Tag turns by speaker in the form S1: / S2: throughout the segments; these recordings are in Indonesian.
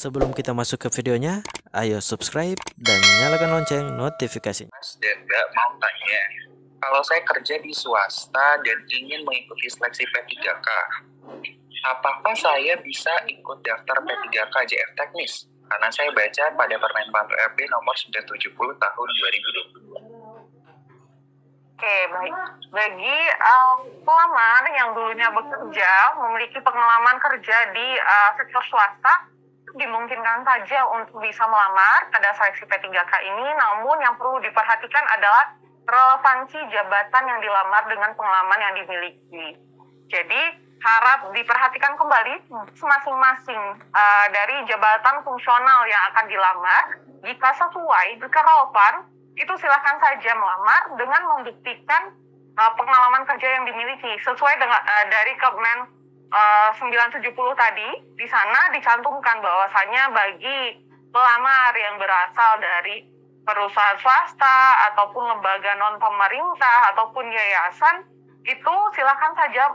S1: Sebelum kita masuk ke videonya, ayo subscribe dan nyalakan lonceng notifikasinya.
S2: Dan nggak mau tanya, kalau saya kerja di swasta dan ingin mengikuti seleksi P3K, apakah saya bisa ikut daftar P3K JF Teknis? Karena saya baca pada Permen RB nomor 970 tahun 2022.
S3: Oke, baik. Bagi pelamar yang dulunya bekerja, memiliki pengalaman kerja di sektor swasta, dimungkinkan saja untuk bisa melamar pada seleksi P3K ini, namun yang perlu diperhatikan adalah relevansi jabatan yang dilamar dengan pengalaman yang dimiliki. Jadi, harap diperhatikan kembali masing-masing dari jabatan fungsional yang akan dilamar. Jika sesuai, jika relevan, itu silakan saja melamar dengan membuktikan pengalaman kerja yang dimiliki sesuai dengan dari Kemen 970 tadi. Di sana dicantumkan bahwasanya bagi pelamar yang berasal dari perusahaan swasta ataupun lembaga non pemerintah ataupun yayasan, itu silakan saja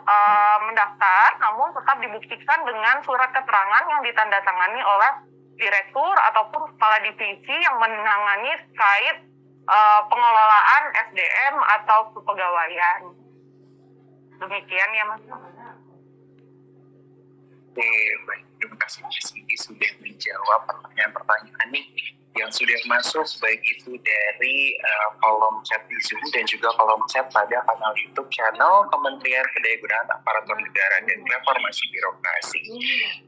S3: mendaftar, namun tetap dibuktikan dengan surat keterangan yang ditandatangani oleh direktur ataupun kepala divisi yang menangani terkait pengelolaan SDM atau kepegawaian. Demikian ya, Mas.
S2: Oke, baik. Terima kasih Mas Cindy sudah menjawab pertanyaan-pertanyaan nih yang sudah masuk, baik itu dari kolom chat di Zoom dan juga kolom chat pada kanal YouTube channel Kementerian Kedaruratan Aparatur Negara dan Reformasi Birokrasi.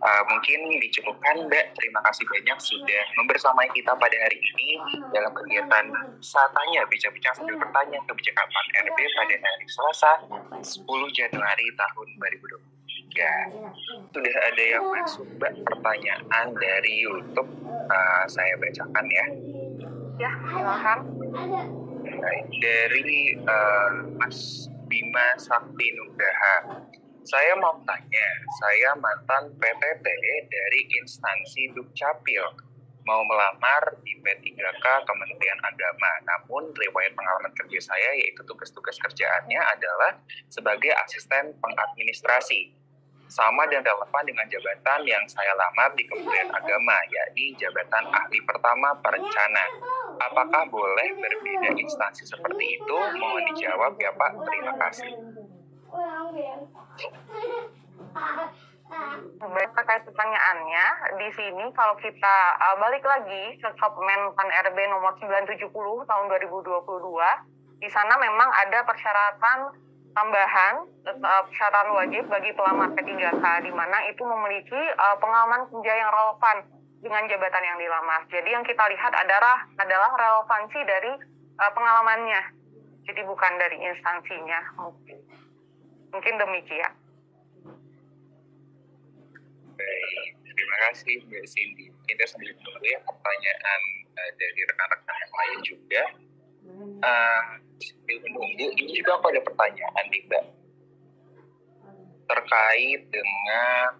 S2: Mungkin dicukupkan, Mbak. Terima kasih banyak sudah membersamai kita pada hari ini dalam kegiatan Tanya Bincang-Bincang Sambil Bertanya Kebijakan RB pada hari Selasa 10 Januari tahun 2023. Sudah ada yang masuk, Mbak, pertanyaan dari YouTube. Saya bacakan ya.
S3: Ya, silakan.
S2: Dari Mas Bima Sakti Nugraha. Saya mau tanya, saya mantan PPT dari instansi Dukcapil, mau melamar di P3K Kementerian Agama. Namun riwayat pengalaman kerja saya yaitu tugas-tugas kerjaannya adalah sebagai asisten pengadministrasi. Sama dan relevan dengan jabatan yang saya lamar di Kementerian Agama, yakni jabatan ahli pertama perencana. Apakah boleh berbeda instansi seperti itu? Mohon dijawab ya Pak, terima kasih.
S3: Terkait pertanyaannya, di sini kalau kita balik lagi ke Kemen RB nomor 970 tahun 2022, di sana memang ada persyaratan tambahan, persyaratan wajib bagi pelamar P3K, di mana itu memiliki pengalaman kerja yang relevan dengan jabatan yang dilamar. Jadi yang kita lihat adalah relevansi dari pengalamannya, jadi bukan dari instansinya. Mungkin demikian.
S2: Baik, terima kasih Mbak Cindy. Kita sambil menunggu ya pertanyaan dari rekan-rekan yang lain juga. Sambil menunggu, ini juga aku ada pertanyaan nih Mbak, terkait dengan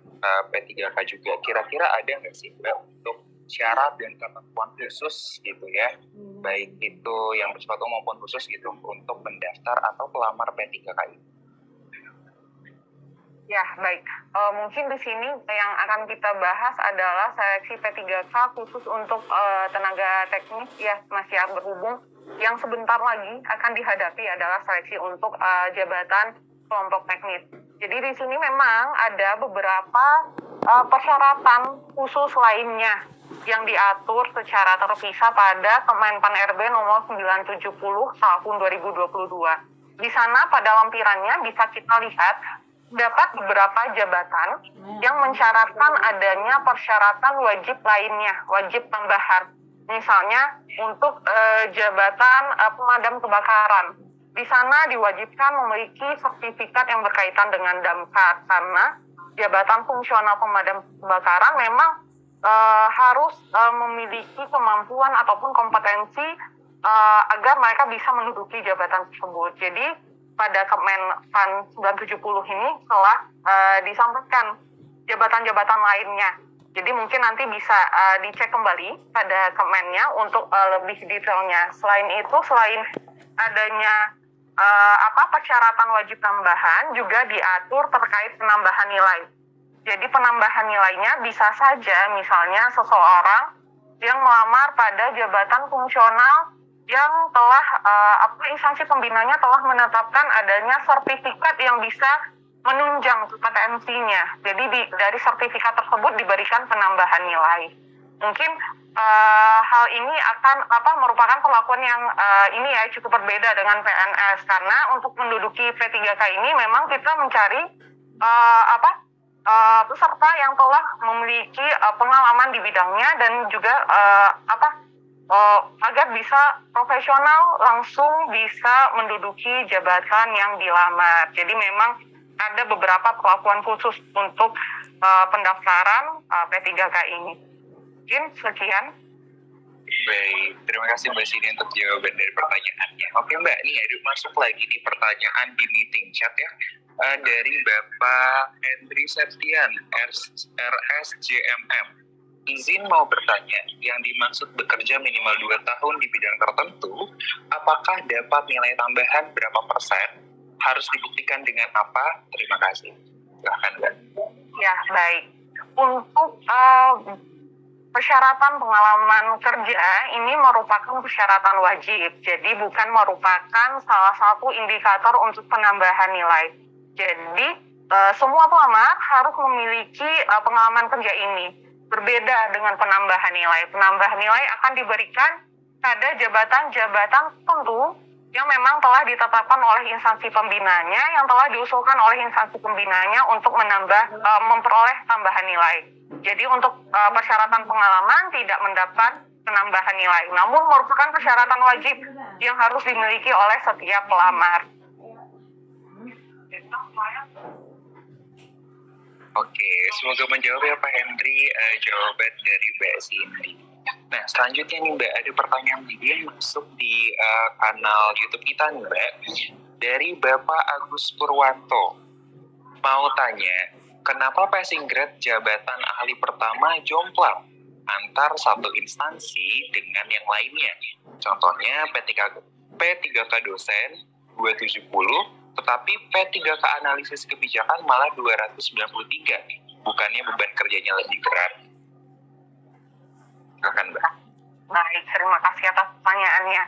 S2: P3K juga. Kira-kira ada nggak sih Mbak untuk syarat dan ketentuan khusus gitu ya, baik itu yang bersifat umum maupun khusus gitu untuk mendaftar atau pelamar P3K ini?
S3: Ya, baik. Mungkin di sini yang akan kita bahas adalah seleksi P3K khusus untuk tenaga teknis ya, Mas ya, berhubung yang sebentar lagi akan dihadapi adalah seleksi untuk jabatan kelompok teknis. Jadi di sini memang ada beberapa persyaratan khusus lainnya yang diatur secara terpisah pada Kemenpan RB nomor 970 tahun 2022. Di sana pada lampirannya bisa kita lihat dapat beberapa jabatan yang mensyaratkan adanya persyaratan wajib lainnya, wajib tambahan. Misalnya untuk jabatan pemadam kebakaran, di sana diwajibkan memiliki sertifikat yang berkaitan dengan damkar, karena jabatan fungsional pemadam kebakaran memang harus memiliki kemampuan ataupun kompetensi agar mereka bisa menduduki jabatan tersebut. Jadi pada Kemenpan 970 ini telah disampaikan jabatan-jabatan lainnya. Jadi mungkin nanti bisa dicek kembali pada Kemennya untuk lebih detailnya. Selain itu, selain adanya persyaratan wajib tambahan, juga diatur terkait penambahan nilai. Jadi penambahan nilainya bisa saja misalnya seseorang yang melamar pada jabatan fungsional yang telah instansi pembinanya telah menetapkan adanya sertifikat yang bisa menunjang kompetensinya. Jadi dari sertifikat tersebut diberikan penambahan nilai. Mungkin hal ini akan merupakan perlakuan yang ini ya cukup berbeda dengan PNS, karena untuk menduduki P3K ini memang kita mencari peserta yang telah memiliki pengalaman di bidangnya dan juga agar bisa profesional langsung bisa menduduki jabatan yang dilamar. Jadi memang ada beberapa perlakuan khusus untuk pendaftaran P3K ini. Mungkin sekian.
S2: Baik, terima kasih Mbak Sini untuk jawaban dari pertanyaannya. Oke Mbak, nih ada masuk lagi nih pertanyaan di meeting chat ya. Dari Bapak Hendri Septian, RSJMM. Izin mau bertanya, yang dimaksud bekerja minimal 2 tahun di bidang tertentu, apakah dapat nilai tambahan berapa persen? Harus dibuktikan dengan apa? Terima kasih. Silahkan Mbak.
S3: Ya, baik. Untuk persyaratan pengalaman kerja ini merupakan persyaratan wajib, jadi bukan merupakan salah satu indikator untuk penambahan nilai. Jadi semua pelamar harus memiliki pengalaman kerja ini. Berbeda dengan penambahan nilai. Penambahan nilai akan diberikan pada jabatan-jabatan tertentu yang memang telah ditetapkan oleh instansi pembinanya, yang telah diusulkan oleh instansi pembinanya untuk memperoleh tambahan nilai. Jadi untuk persyaratan pengalaman tidak mendapat penambahan nilai, namun merupakan persyaratan wajib yang harus dimiliki oleh setiap pelamar.
S2: Oke, semoga menjawab ya Pak Hendri jawaban dari Mbak Cindy. Nah, selanjutnya nih Mbak, ada pertanyaan lagi yang masuk di kanal YouTube kita nih Mbak. Dari Bapak Agus Purwanto. Mau tanya, kenapa passing grade jabatan ahli pertama jomplang antar satu instansi dengan yang lainnya? Contohnya P3K dosen 270, tetapi P3K analisis kebijakan malah 293. Bukannya beban kerjanya lebih berat? Silakan Mbak.
S3: Baik, terima kasih atas pertanyaannya.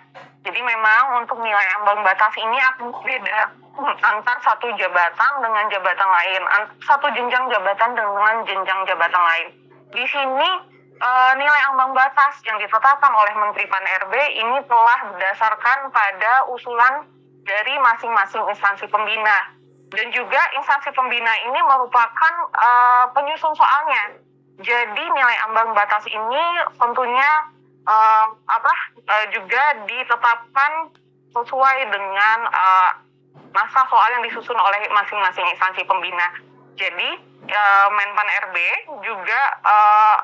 S3: Jadi memang untuk nilai ambang batas ini akan beda antar satu jabatan dengan jabatan lain, satu jenjang jabatan dengan jenjang jabatan lain. Di sini nilai ambang batas yang ditetapkan oleh Menteri Pan-RB ini telah berdasarkan pada usulan dari masing-masing instansi pembina. Dan juga instansi pembina ini merupakan penyusun soalnya. Jadi nilai ambang batas ini tentunya juga ditetapkan sesuai dengan naskah soal yang disusun oleh masing-masing instansi pembina. Jadi Menpan RB juga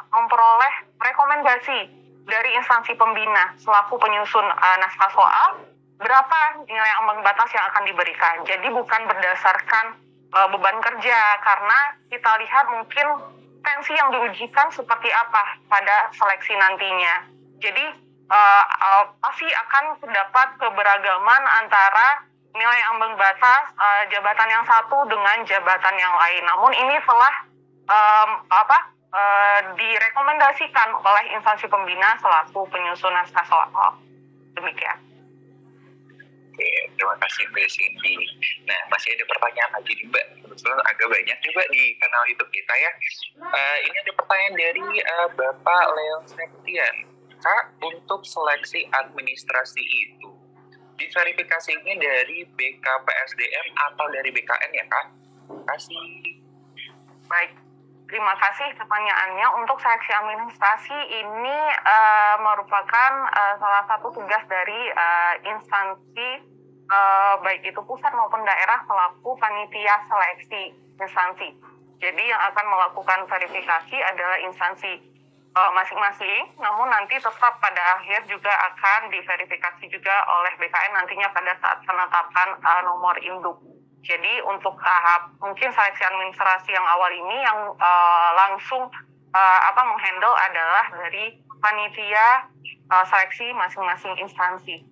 S3: memperoleh rekomendasi dari instansi pembina selaku penyusun naskah soal berapa nilai ambang batas yang akan diberikan. Jadi bukan berdasarkan beban kerja, karena kita lihat mungkin tensi yang diujikan seperti apa pada seleksi nantinya. Jadi pasti akan terdapat keberagaman antara nilai ambang batas jabatan yang satu dengan jabatan yang lain. Namun ini telah direkomendasikan oleh instansi pembina selaku penyusun naskah soal. Demikian.
S2: Oke, terima kasih Mbak Cindy. Nah, masih ada pertanyaan lagi nih Mbak. Kebetulan agak banyak nih Mbak di kanal YouTube kita ya. Ini ada pertanyaan dari Bapak Leo Septian. Kak, untuk seleksi administrasi itu, diverifikasinya dari BKPSDM atau dari BKN ya Kak? Terima kasih.
S3: Baik, terima kasih pertanyaannya. Untuk seleksi administrasi ini merupakan salah satu tugas dari instansi baik itu pusat maupun daerah selaku panitia seleksi instansi. Jadi yang akan melakukan verifikasi adalah instansi masing-masing, namun nanti tetap pada akhir juga akan diverifikasi juga oleh BKN nantinya pada saat penetapan nomor induk. Jadi untuk tahap mungkin seleksi administrasi yang awal ini yang langsung menghandle adalah dari panitia seleksi masing-masing instansi.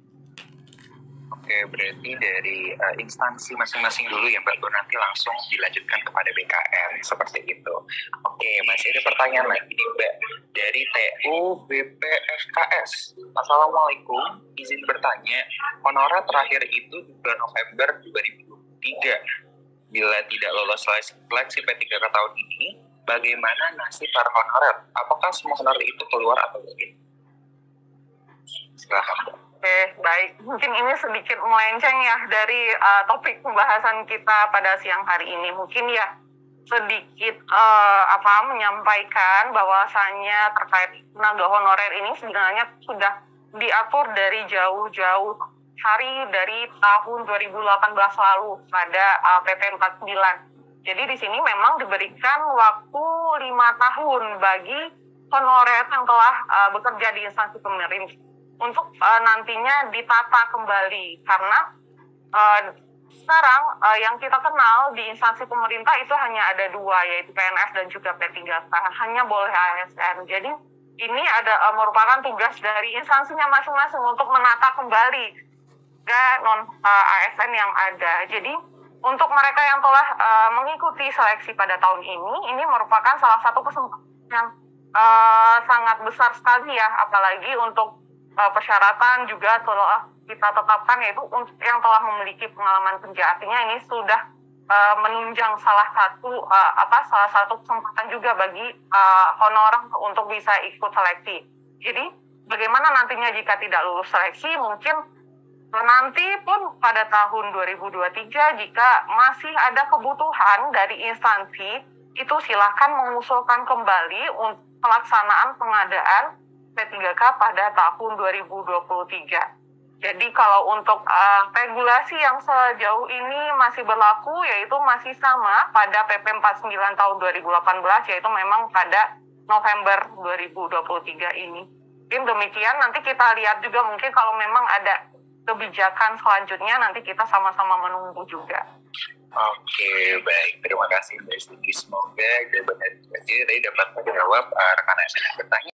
S2: Oke, Oke, berarti dari instansi masing-masing dulu ya Mbak, baru nanti langsung dilanjutkan kepada BKN, seperti itu. Oke, masih ada pertanyaan lagi nih Mbak, dari TU BPFKS. Assalamualaikum, izin bertanya, honorer terakhir itu di bulan November 2023. Bila tidak lolos seleksi P3K tahun ini, bagaimana nasib para honorer? Apakah semua honorer itu keluar atau tidak? Silahkan Mbak.
S3: Oke, baik. Mungkin ini sedikit melenceng ya dari topik pembahasan kita pada siang hari ini. Mungkin ya sedikit menyampaikan bahwasannya terkait tenaga honorer ini sebenarnya sudah diatur dari jauh-jauh hari dari tahun 2018 lalu pada PP 49. Jadi di sini memang diberikan waktu 5 tahun bagi honorer yang telah bekerja di instansi pemerintah untuk nantinya ditata kembali, karena sekarang yang kita kenal di instansi pemerintah itu hanya ada 2, yaitu PNS dan juga P3K, hanya boleh ASN. Jadi ini merupakan tugas dari instansinya masing-masing untuk menata kembali ke non ASN yang ada. Jadi untuk mereka yang telah mengikuti seleksi pada tahun ini merupakan salah satu kesempatan yang sangat besar sekali ya, apalagi untuk persyaratan juga telah kita tetapkan, yaitu untuk yang telah memiliki pengalaman kerja. Artinya ini sudah menunjang salah satu kesempatan juga bagi honorer untuk bisa ikut seleksi. Jadi bagaimana nantinya jika tidak lulus seleksi, mungkin nanti pun pada tahun 2023 jika masih ada kebutuhan dari instansi, itu silakan mengusulkan kembali untuk pelaksanaan pengadaan P3K pada tahun 2023. Jadi kalau untuk regulasi yang sejauh ini masih berlaku, yaitu masih sama pada PP 49 tahun 2018, yaitu memang pada November 2023 ini. Mungkin demikian, nanti kita lihat juga mungkin kalau memang ada kebijakan selanjutnya, nanti kita sama-sama menunggu juga.
S2: Oke, baik. Terima kasih Mbak Siti. Semoga jawaban dari tadi dapat menjawab rekan yang sedang bertanya.